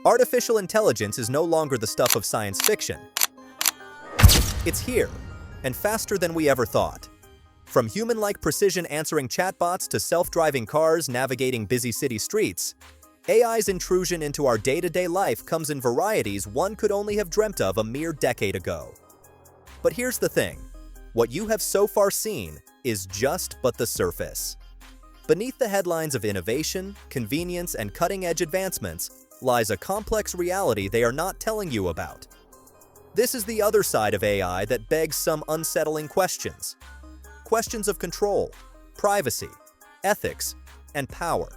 Artificial intelligence is no longer the stuff of science fiction. It's here, and faster than we ever thought. From human-like precision answering chatbots to self-driving cars navigating busy city streets, AI's intrusion into our day-to-day life comes in varieties one could only have dreamt of a mere decade ago. But here's the thing. What you have so far seen is just but the surface. Beneath the headlines of innovation, convenience, and cutting-edge advancements lies a complex reality they are not telling you about. This is the other side of AI that begs some unsettling questions. Questions of control, privacy, ethics, and power.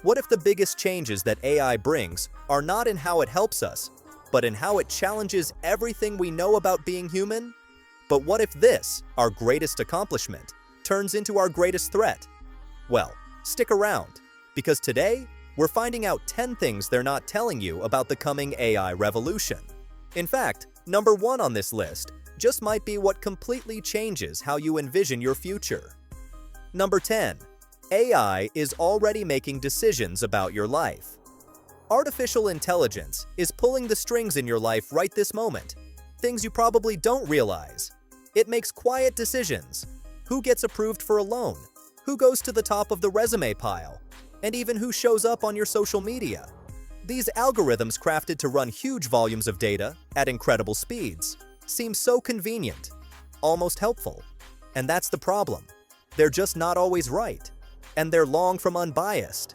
What if the biggest changes that AI brings are not in how it helps us, but in how it challenges everything we know about being human? But what if this, our greatest accomplishment, turns into our greatest threat? Well, stick around, because today, we're finding out 10 things they're not telling you about the coming AI revolution. In fact, number 1 on this list just might be what completely changes how you envision your future. Number 10. AI is already making decisions about your life. Artificial intelligence is pulling the strings in your life right this moment. Things you probably don't realize. It makes quiet decisions. Who gets approved for a loan? Who goes to the top of the resume pile? And even who shows up on your social media. These algorithms crafted to run huge volumes of data at incredible speeds seem so convenient, almost helpful. And that's the problem. They're just not always right. And they're long from unbiased.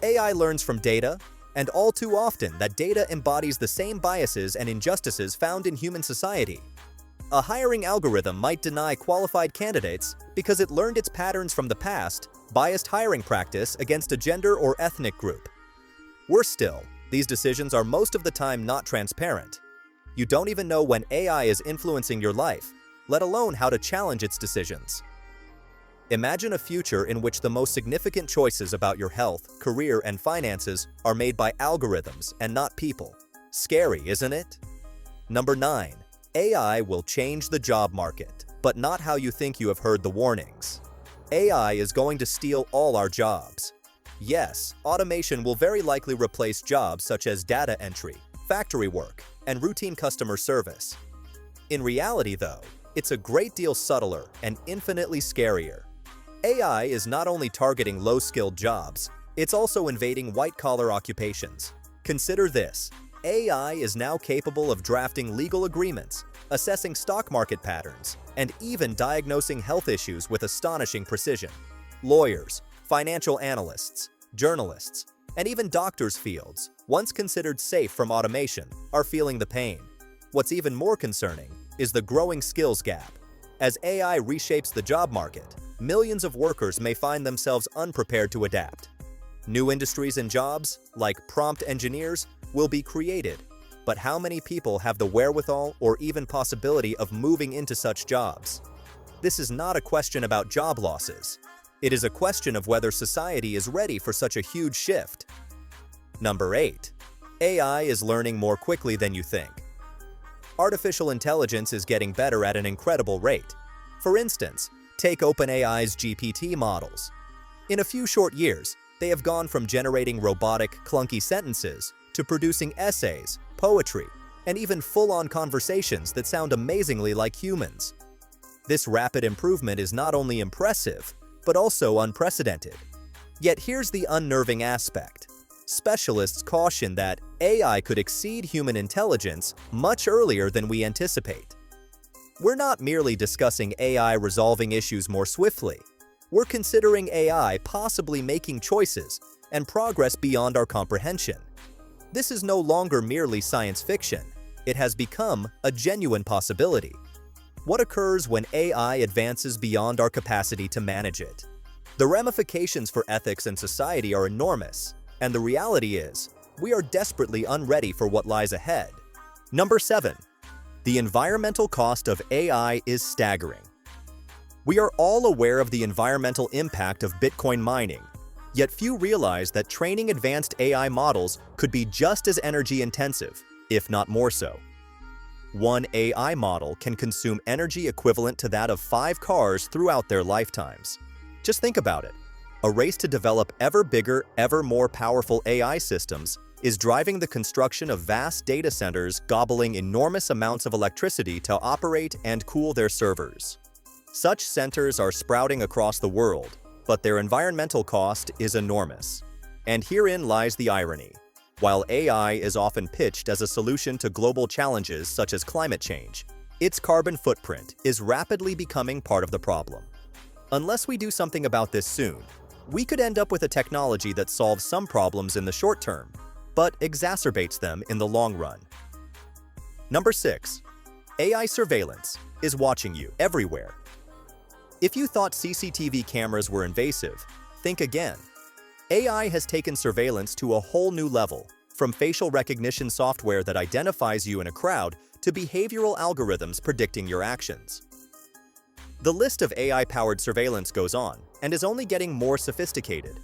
AI learns from data, and all too often that data embodies the same biases and injustices found in human society. A hiring algorithm might deny qualified candidates because it learned its patterns from the past, biased hiring practice against a gender or ethnic group. Worse still, these decisions are most of the time not transparent. You don't even know when AI is influencing your life, let alone how to challenge its decisions. Imagine a future in which the most significant choices about your health, career, and finances are made by algorithms and not people. Scary, isn't it? Number 9. AI will change the job market, but not how you think you have heard the warnings. AI is going to steal all our jobs. Yes, automation will very likely replace jobs such as data entry, factory work, and routine customer service. In reality, though, it's a great deal subtler and infinitely scarier. AI is not only targeting low-skilled jobs, it's also invading white-collar occupations. Consider this. AI is now capable of drafting legal agreements, assessing stock market patterns, and even diagnosing health issues with astonishing precision. Lawyers, financial analysts, journalists, and even doctors' fields, once considered safe from automation, are feeling the pain. What's even more concerning is the growing skills gap. As AI reshapes the job market, millions of workers may find themselves unprepared to adapt. New industries and jobs, like prompt engineers, will be created. But how many people have the wherewithal or even possibility of moving into such jobs? This is not a question about job losses. It is a question of whether society is ready for such a huge shift. Number 8. AI is learning more quickly than you think. Artificial intelligence is getting better at an incredible rate. For instance, take OpenAI's GPT models. In a few short years, they have gone from generating robotic, clunky sentences to producing essays, poetry, and even full-on conversations that sound amazingly like humans. This rapid improvement is not only impressive, but also unprecedented. Yet here's the unnerving aspect. Specialists caution that AI could exceed human intelligence much earlier than we anticipate. We're not merely discussing AI resolving issues more swiftly. We're considering AI possibly making choices and progress beyond our comprehension. This is no longer merely science fiction. It has become a genuine possibility. What occurs when AI advances beyond our capacity to manage it? The ramifications for ethics and society are enormous, and the reality is, we are desperately unready for what lies ahead. Number 7. The environmental cost of AI is staggering. We are all aware of the environmental impact of Bitcoin mining, yet few realize that training advanced AI models could be just as energy-intensive, if not more so. One AI model can consume energy equivalent to that of 5 cars throughout their lifetimes. Just think about it. A race to develop ever bigger, ever more powerful AI systems is driving the construction of vast data centers gobbling enormous amounts of electricity to operate and cool their servers. Such centers are sprouting across the world, but their environmental cost is enormous. And herein lies the irony. While AI is often pitched as a solution to global challenges such as climate change, its carbon footprint is rapidly becoming part of the problem. Unless we do something about this soon, we could end up with a technology that solves some problems in the short term, but exacerbates them in the long run. Number 6. AI surveillance is watching you everywhere. If you thought CCTV cameras were invasive, think again. AI has taken surveillance to a whole new level, from facial recognition software that identifies you in a crowd to behavioral algorithms predicting your actions. The list of AI-powered surveillance goes on and is only getting more sophisticated.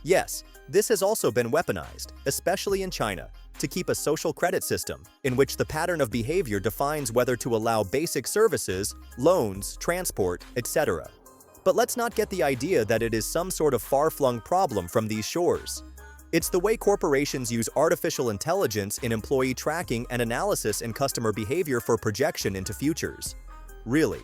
Yes, this has also been weaponized, especially in China, to keep a social credit system in which the pattern of behavior defines whether to allow basic services, loans, transport, etc. But let's not get the idea that it is some sort of far-flung problem from these shores. It's the way corporations use artificial intelligence in employee tracking and analysis in customer behavior for projection into futures. Really.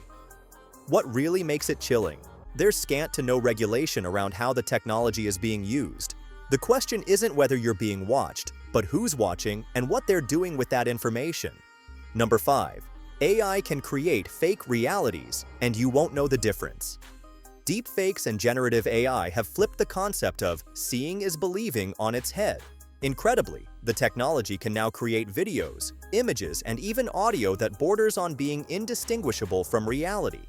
What really makes it chilling? There's scant to no regulation around how the technology is being used. The question isn't whether you're being watched, but who's watching and what they're doing with that information. Number 5. AI can create fake realities, and you won't know the difference. Deepfakes and generative AI have flipped the concept of seeing is believing on its head. Incredibly, the technology can now create videos, images, and even audio that borders on being indistinguishable from reality.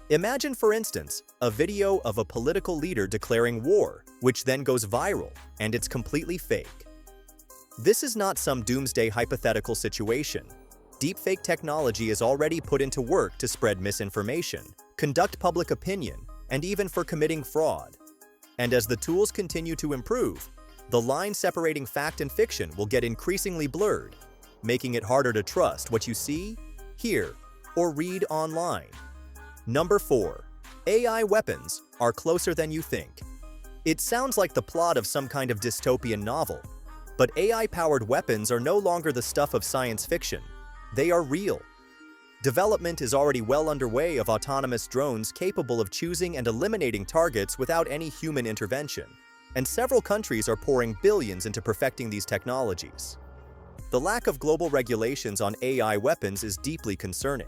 Imagine, for instance, a video of a political leader declaring war, which then goes viral, and it's completely fake. This is not some doomsday hypothetical situation. Deepfake technology is already put into work to spread misinformation, conduct public opinion, and even for committing fraud. And as the tools continue to improve, the line separating fact and fiction will get increasingly blurred, making it harder to trust what you see, hear, or read online. Number 4. AI weapons are closer than you think. It sounds like the plot of some kind of dystopian novel, but AI-powered weapons are no longer the stuff of science fiction. They are real. Development is already well underway of autonomous drones capable of choosing and eliminating targets without any human intervention, and several countries are pouring billions into perfecting these technologies. The lack of global regulations on AI weapons is deeply concerning.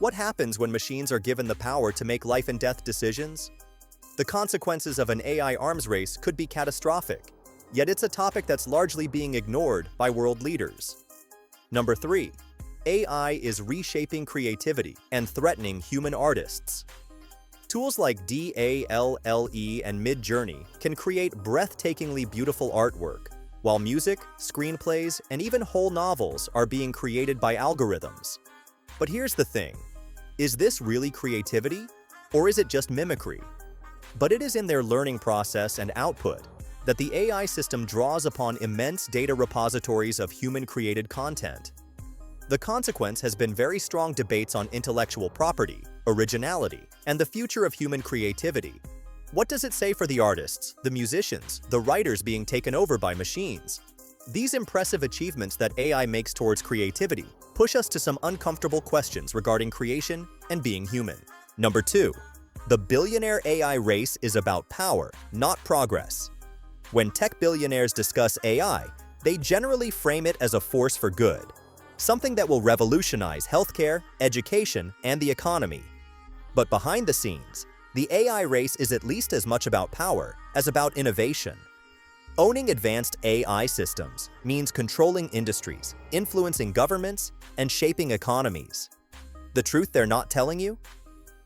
What happens when machines are given the power to make life and death decisions? The consequences of an AI arms race could be catastrophic, yet it's a topic that's largely being ignored by world leaders. Number 3. AI is reshaping creativity and threatening human artists. Tools like DALL-E and Midjourney can create breathtakingly beautiful artwork, while music, screenplays, and even whole novels are being created by algorithms. But here's the thing. Is this really creativity, or is it just mimicry? But it is in their learning process and output that the AI system draws upon immense data repositories of human-created content. The consequence has been very strong debates on intellectual property, originality, and the future of human creativity. What does it say for the artists, the musicians, the writers being taken over by machines? These impressive achievements that AI makes towards creativity push us to some uncomfortable questions regarding creation and being human. Number 2. The billionaire AI race is about power, not progress. When tech billionaires discuss AI, they generally frame it as a force for good, something that will revolutionize healthcare, education, and the economy. But behind the scenes, the AI race is at least as much about power as about innovation. Owning advanced AI systems means controlling industries, influencing governments, and shaping economies. The truth they're not telling you?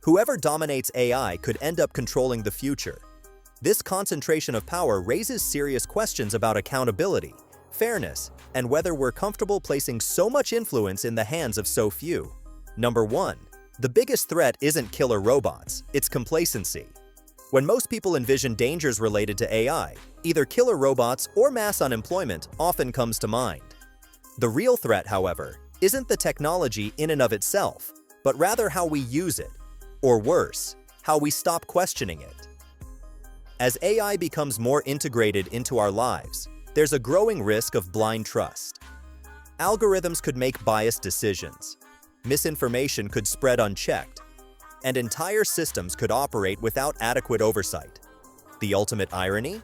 Whoever dominates AI could end up controlling the future. This concentration of power raises serious questions about accountability, fairness, and whether we're comfortable placing so much influence in the hands of so few. Number 1. The biggest threat isn't killer robots, it's complacency. When most people envision dangers related to AI, either killer robots or mass unemployment often comes to mind. The real threat, however, isn't the technology in and of itself, but rather how we use it, or worse, how we stop questioning it. As AI becomes more integrated into our lives, there's a growing risk of blind trust. Algorithms could make biased decisions, misinformation could spread unchecked, and entire systems could operate without adequate oversight. The ultimate irony?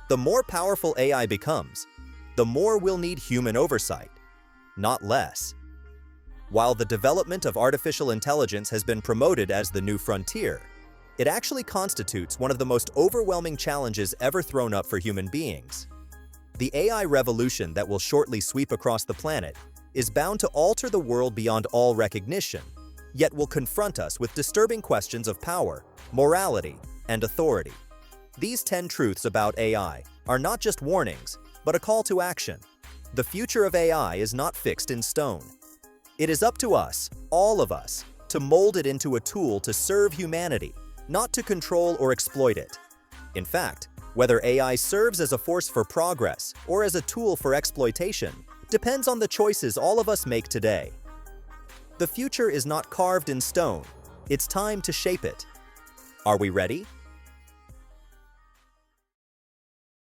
The more powerful AI becomes, the more we'll need human oversight, not less. While the development of artificial intelligence has been promoted as the new frontier, it actually constitutes one of the most overwhelming challenges ever thrown up for human beings. The AI revolution that will shortly sweep across the planet is bound to alter the world beyond all recognition, yet will confront us with disturbing questions of power, morality, and authority. These 10 truths about AI are not just warnings, but a call to action. The future of AI is not fixed in stone. It is up to us, all of us, to mold it into a tool to serve humanity, not to control or exploit it. In fact, whether AI serves as a force for progress or as a tool for exploitation depends on the choices all of us make today. The future is not carved in stone. It's time to shape it. Are we ready?